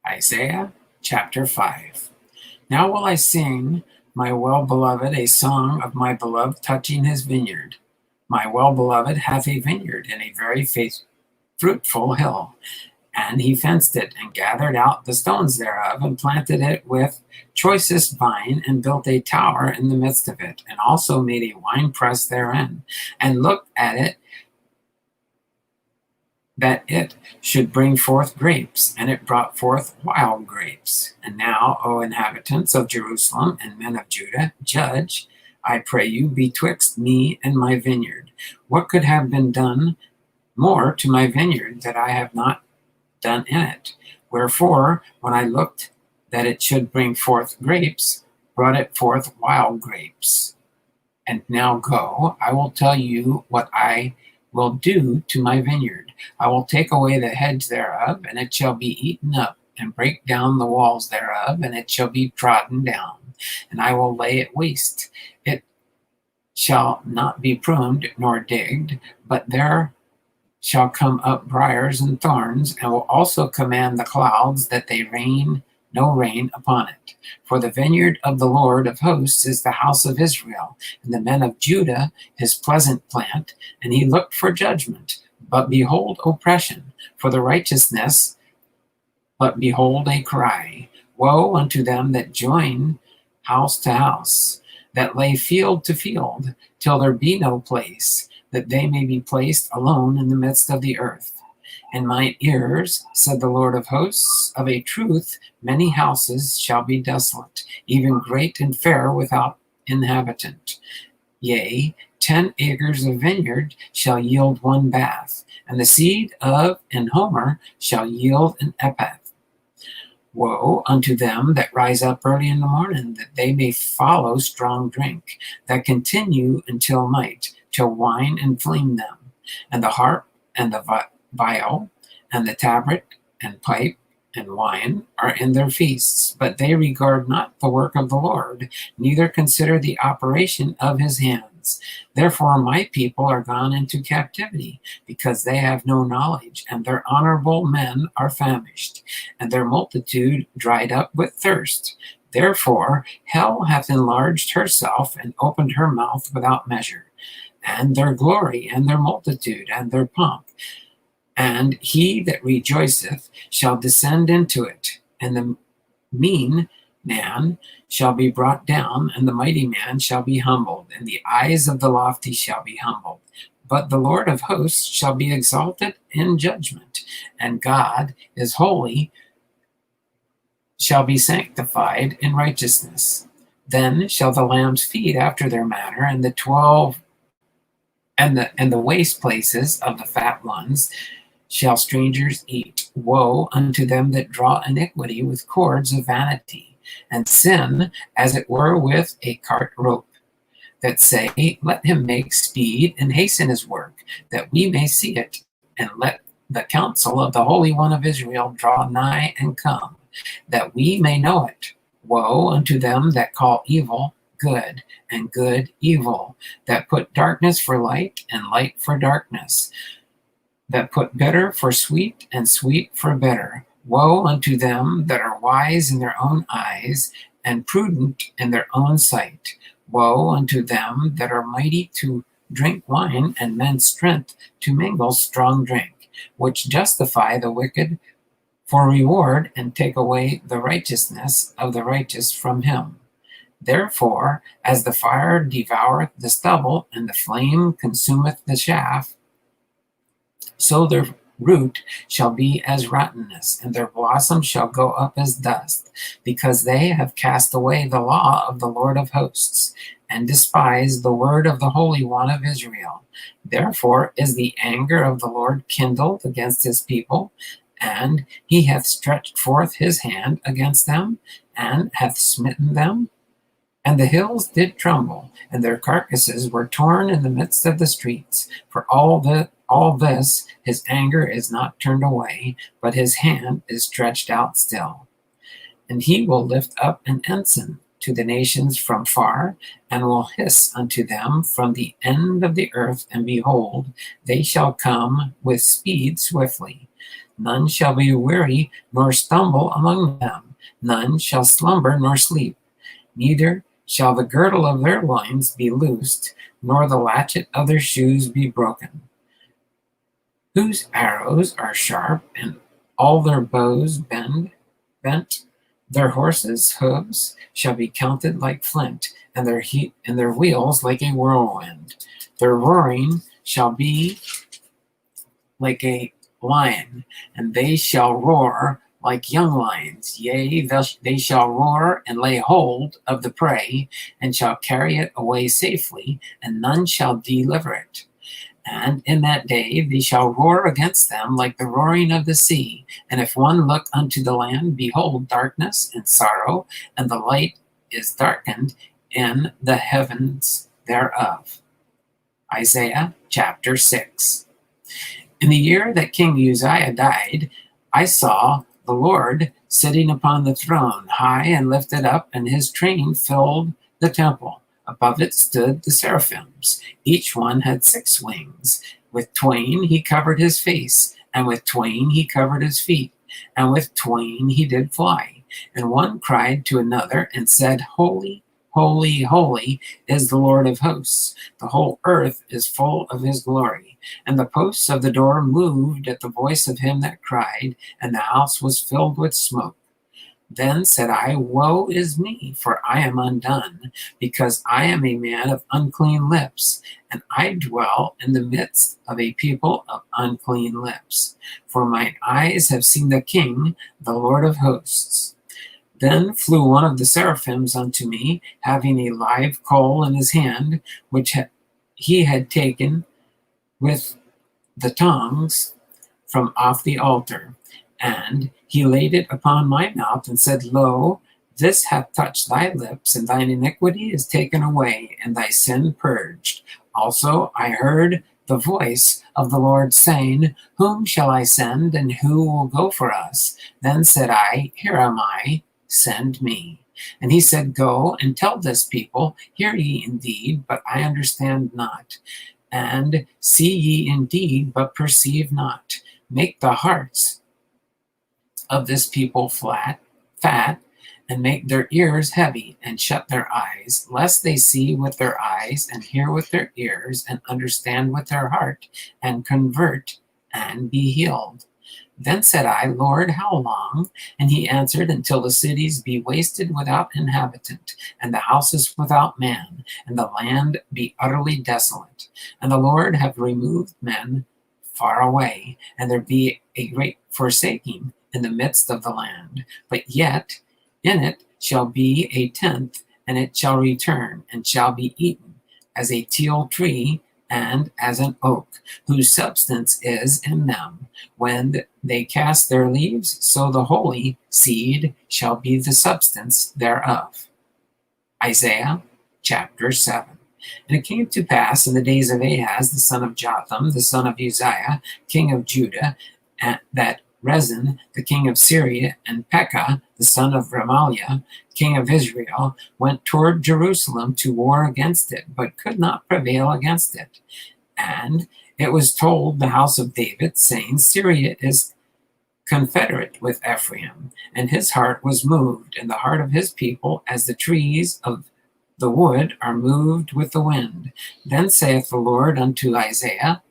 Isaiah chapter 5. Now will I sing my well-beloved a song of my beloved touching his vineyard. My well-beloved hath a vineyard in a very fruitful hill, and he fenced it, and gathered out the stones thereof, and planted it with choicest vine, and built a tower in the midst of it, and also made a winepress therein, and looked at it that it should bring forth grapes, and it brought forth wild grapes. And now, O inhabitants of Jerusalem and men of Judah, judge, I pray you, betwixt me and my vineyard. What could have been done more to my vineyard that I have not done in it? Wherefore, when I looked that it should bring forth grapes, brought it forth wild grapes. And now go, I will tell you what I will do to my vineyard. I will take away the hedge thereof, and it shall be eaten up, and break down the walls thereof, and it shall be trodden down, and I will lay it waste. It shall not be pruned nor digged, but there shall come up briars and thorns, and will also command the clouds that they rain no rain upon it. For the vineyard of the Lord of hosts is the house of Israel, and the men of Judah his pleasant plant, and he looked for judgment, but behold oppression, for the righteousness, but behold a cry. Woe unto them that join house to house, that lay field to field, till there be no place, that they may be placed alone in the midst of the earth. In mine ears, said the Lord of hosts, of a truth many houses shall be desolate, even great and fair without inhabitant. Yea, 10 acres of vineyard shall yield one bath, and the seed of an homer shall yield an ephah. Woe unto them that rise up early in the morning, that they may follow strong drink, that continue until night, till wine inflame them, and the harp and the viol, and the tabret, and pipe, and wine are in their feasts, but they regard not the work of the Lord, neither consider the operation of his hands. Therefore my people are gone into captivity, because they have no knowledge, and their honorable men are famished, and their multitude dried up with thirst. Therefore hell hath enlarged herself, and opened her mouth without measure, and their glory, and their multitude, and their pomp. And he that rejoiceth shall descend into it, and the mean man shall be brought down, and the mighty man shall be humbled, and the eyes of the lofty shall be humbled. But the Lord of hosts shall be exalted in judgment, and God is holy, shall be sanctified in righteousness. Then shall the lambs feed after their manner, and the 12 and the waste places of the fat ones shall strangers eat. Woe unto them that draw iniquity with cords of vanity, and sin as it were with a cart rope, that say, let him make speed and hasten his work, that we may see it, and let the counsel of the Holy One of Israel draw nigh and come, that we may know it. Woe unto them that call evil good, and good evil, that put darkness for light, and light for darkness, that put bitter for sweet, and sweet for bitter. Woe unto them that are wise in their own eyes, and prudent in their own sight. Woe unto them that are mighty to drink wine, and men's strength to mingle strong drink, which justify the wicked for reward, and take away the righteousness of the righteous from him. Therefore, as the fire devoureth the stubble, and the flame consumeth the chaff, so their root shall be as rottenness, and their blossom shall go up as dust, because they have cast away the law of the Lord of hosts, and despised the word of the Holy One of Israel. Therefore is the anger of the Lord kindled against his people, and he hath stretched forth his hand against them, and hath smitten them. And the hills did tremble, and their carcasses were torn in the midst of the streets. For all this his anger is not turned away, but his hand is stretched out still. And he will lift up an ensign to the nations from far, and will hiss unto them from the end of the earth, and behold, they shall come with speed swiftly. None shall be weary nor stumble among them. None shall slumber nor sleep. Neither shall the girdle of their loins be loosed, nor the latchet of their shoes be broken. Whose arrows are sharp, and all their bows bent. Their horses' hooves shall be counted like flint, and their wheels like a whirlwind. Their roaring shall be like a lion, and they shall roar like young lions. Yea, they shall roar and lay hold of the prey, and shall carry it away safely, and none shall deliver it. And in that day they shall roar against them like the roaring of the sea. And if one look unto the land, behold, darkness and sorrow, and the light is darkened in the heavens thereof. Isaiah chapter 6. In the year that King Uzziah died, I saw the Lord sitting upon the throne, high and lifted up, and his train filled the temple. Above it stood the seraphims. Each one had 6 wings. With twain he covered his face, and with twain he covered his feet, and with twain he did fly. And one cried to another and said, Holy, holy, holy is the Lord of hosts. The whole earth is full of his glory. And the posts of the door moved at the voice of him that cried, and the house was filled with smoke. Then said I, Woe is me, for I am undone, because I am a man of unclean lips, and I dwell in the midst of a people of unclean lips. For mine eyes have seen the King, the Lord of hosts. Then flew one of the seraphims unto me, having a live coal in his hand, which he had taken with the tongs from off the altar. And he laid it upon my mouth and said, Lo, this hath touched thy lips, and thine iniquity is taken away, and thy sin purged. Also I heard the voice of the Lord saying, Whom shall I send, and who will go for us? Then said I, Here am I, send me. And he said, Go and tell this people, Hear ye indeed, but I understand not. And see ye indeed, but perceive not. Make the hearts of this people fat, and make their ears heavy, and shut their eyes, lest they see with their eyes, and hear with their ears, and understand with their heart, and convert, and be healed. Then said I, Lord, how long? And he answered, Until the cities be wasted without inhabitant, and the houses without man, and the land be utterly desolate. And the Lord have removed men far away, and there be a great forsaking in the midst of the land. But yet in it shall be a tenth, and it shall return, and shall be eaten, as a teil tree, and as an oak, whose substance is in them. When they cast their leaves, so the holy seed shall be the substance thereof. Isaiah chapter 7. And it came to pass in the days of Ahaz, the son of Jotham, the son of Uzziah, king of Judah, that Rezin, the king of Syria, and Pekah, the son of Remaliah, king of Israel, went toward Jerusalem to war against it, but could not prevail against it. And it was told the house of David, saying, Syria is confederate with Ephraim, and his heart was moved, and the heart of his people as the trees of the wood are moved with the wind. Then saith the Lord unto Isaiah,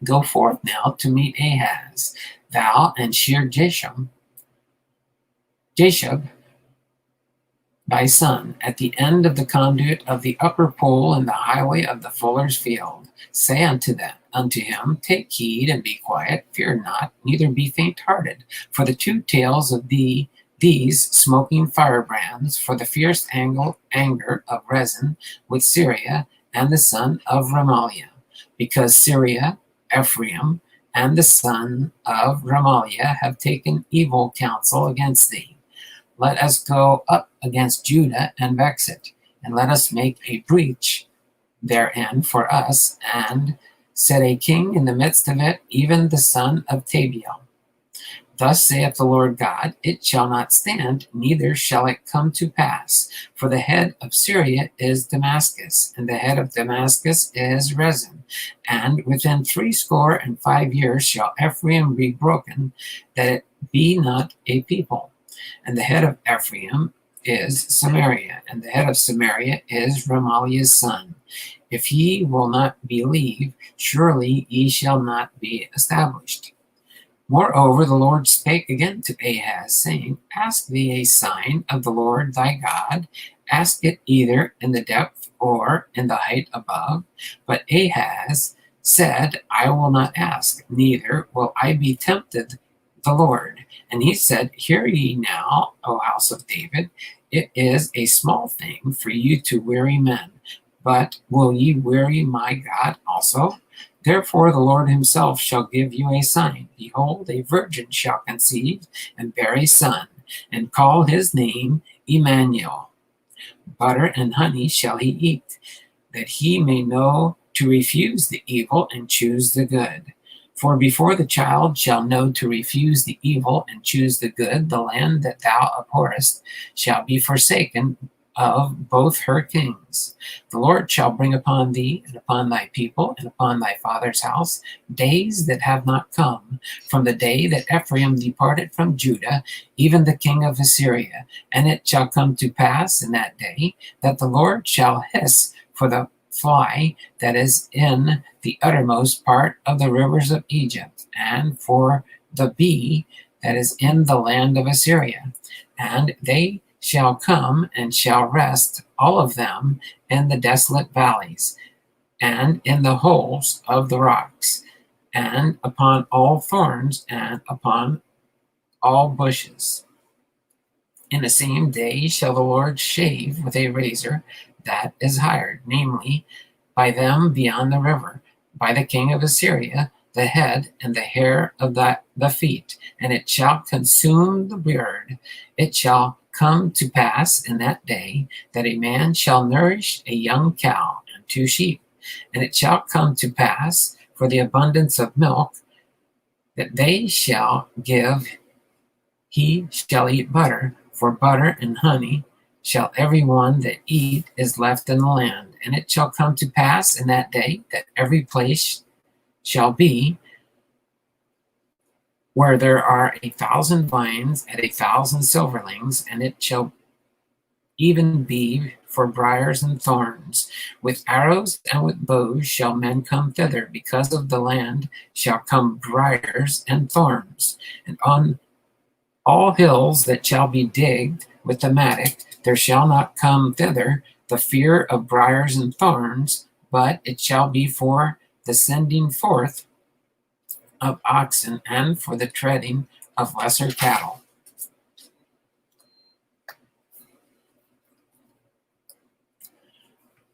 Go forth now to meet Ahaz, thou and Shear-Jashub, thy son, at the end of the conduit of the upper pool in the highway of the fuller's field. Say unto him, Take heed and be quiet, fear not, neither be faint-hearted, for the 2 tails of these smoking firebrands, for the fierce anger of Rezin with Syria and the son of Remaliah, because Syria, Ephraim, and the son of Remaliah have taken evil counsel against thee. Let us go up against Judah and vex it, and let us make a breach therein for us, and set a king in the midst of it, even the son of Tabiel. Thus saith the Lord God, it shall not stand, neither shall it come to pass. For the head of Syria is Damascus, and the head of Damascus is Rezin. And within 65 years shall Ephraim be broken, that it be not a people. And the head of Ephraim is Samaria, and the head of Samaria is Remaliah's son. If ye will not believe, surely ye shall not be established. Moreover, the Lord spake again to Ahaz, saying, Ask thee a sign of the Lord thy God, ask it either in the depth or in the height above. But Ahaz said, I will not ask, neither will I be tempted the Lord. And he said, Hear ye now, O house of David, it is a small thing for you to weary men, but will ye weary my God also? Therefore the Lord himself shall give you a sign. Behold, a virgin shall conceive and bear a son, and call his name Emmanuel. Butter and honey shall he eat, that he may know to refuse the evil and choose the good. For before the child shall know to refuse the evil and choose the good, the land that thou abhorrest shall be forsaken of both her kings. The Lord shall bring upon thee and upon thy people and upon thy father's house days that have not come, from the day that Ephraim departed from Judah, even the king of Assyria. And it shall come to pass in that day that the Lord shall hiss for the fly that is in the uttermost part of the rivers of Egypt, and for the bee that is in the land of Assyria. And they shall come and shall rest, all of them, in the desolate valleys, and in the holes of the rocks, and upon all thorns, and upon all bushes. In the same day shall the Lord shave with a razor that is hired, namely, by them beyond the river, by the king of Assyria, the head and the hair of the feet, and it shall consume the beard. It shall come to pass in that day that a man shall nourish a young cow and 2 sheep. And it shall come to pass for the abundance of milk that they shall give, he shall eat butter, for butter and honey shall every one that eat is left in the land. And it shall come to pass in that day that every place shall be where there are 1,000 vines at 1,000 silverlings, and it shall even be for briars and thorns. With arrows and with bows shall men come thither, because of the land shall come briars and thorns. And on all hills that shall be digged with the mattock, there shall not come thither the fear of briars and thorns, but it shall be for the sending forth of oxen and for the treading of lesser cattle.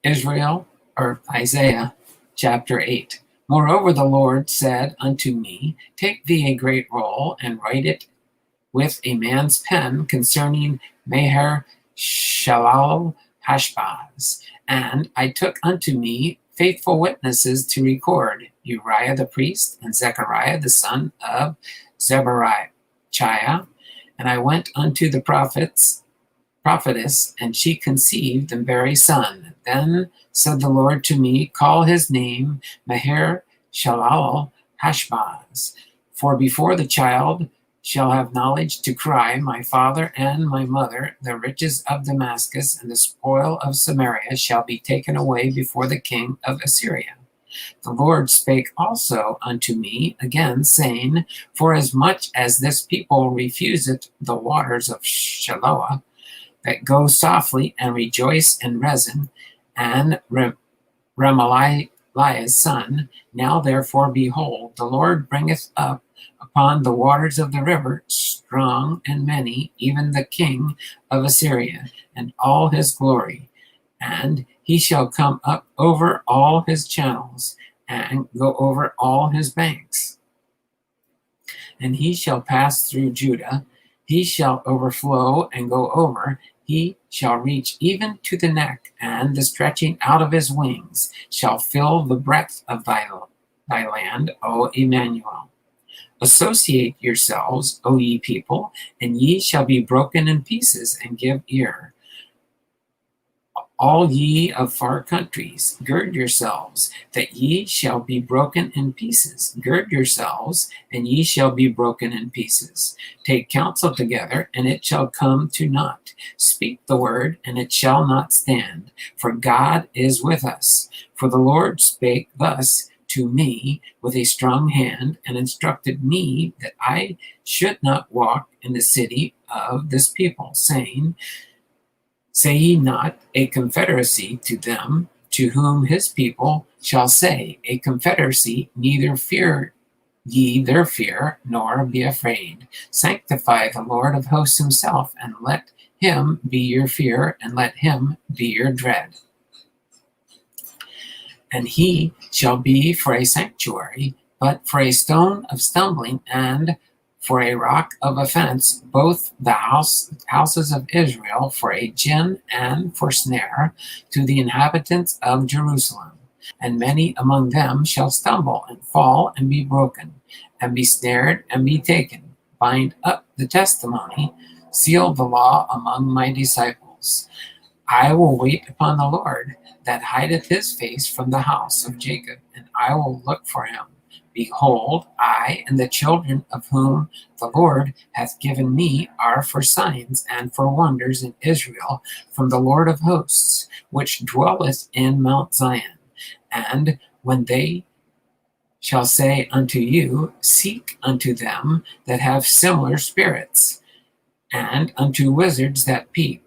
Isaiah chapter 8. Moreover, the Lord said unto me, Take thee a great roll, and write it with a man's pen concerning Maher Shalal Hashbaz. And I took unto me faithful witnesses to record, Uriah the priest, and Zechariah the son of Zebariah. And I went unto the prophetess, and she conceived and bare a son. Then said the Lord to me, Call his name Maher Shalal Hashbaz, for before the child shall have knowledge to cry, My father and my mother, the riches of Damascus and the spoil of Samaria shall be taken away before the king of Assyria. The Lord spake also unto me again, saying, Forasmuch as this people refuseth the waters of Shiloah, that go softly and rejoice in Rezin, and Remaliah's son, now therefore behold, the Lord bringeth up upon the waters of the river strong and many, even the king of Assyria, and all his glory. And he shall come up over all his channels, and go over all his banks. And he shall pass through Judah, he shall overflow and go over, he shall reach even to the neck, and the stretching out of his wings shall fill the breadth of thy land, O Emmanuel. Associate yourselves, O ye people, and ye shall be broken in pieces, and give ear. All ye of far countries, gird yourselves, that ye shall be broken in pieces. Gird yourselves, and ye shall be broken in pieces. Take counsel together, and it shall come to naught. Speak the word, and it shall not stand. For God is with us. For the Lord spake thus to me with a strong hand, and instructed me that I should not walk in the city of this people, saying, Say ye not a confederacy to them to whom his people shall say, a confederacy, neither fear ye their fear, nor be afraid. Sanctify the Lord of hosts himself, and let him be your fear, and let him be your dread. And he shall be for a sanctuary, but for a stone of stumbling, and for a rock of offense, both the houses of Israel, for a gin and for snare to the inhabitants of Jerusalem. And many among them shall stumble and fall and be broken, and be snared and be taken. Bind up the testimony, seal the law among my disciples. I will wait upon the Lord, that hideth his face from the house of Jacob, and I will look for him. Behold, I and the children of whom the Lord hath given me are for signs and for wonders in Israel from the Lord of hosts, which dwelleth in Mount Zion. And when they shall say unto you, Seek unto them that have similar spirits, and unto wizards that peep,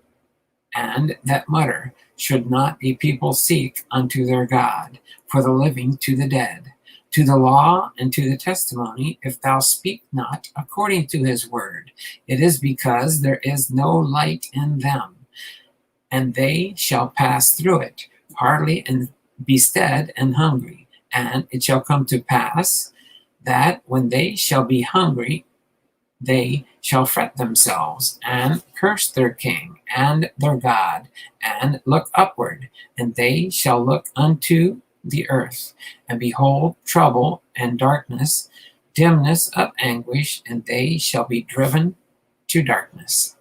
and that mutter, should not a people seek unto their God for the living to the dead? To the law and to the testimony, if thou speak not according to his word, it is because there is no light in them. And they shall pass through it, hardly and be stead and hungry. And it shall come to pass that when they shall be hungry, they shall fret themselves, and curse their king and their God, and look upward, and they shall look unto the earth, and behold trouble and darkness, dimness of anguish, and they shall be driven to darkness.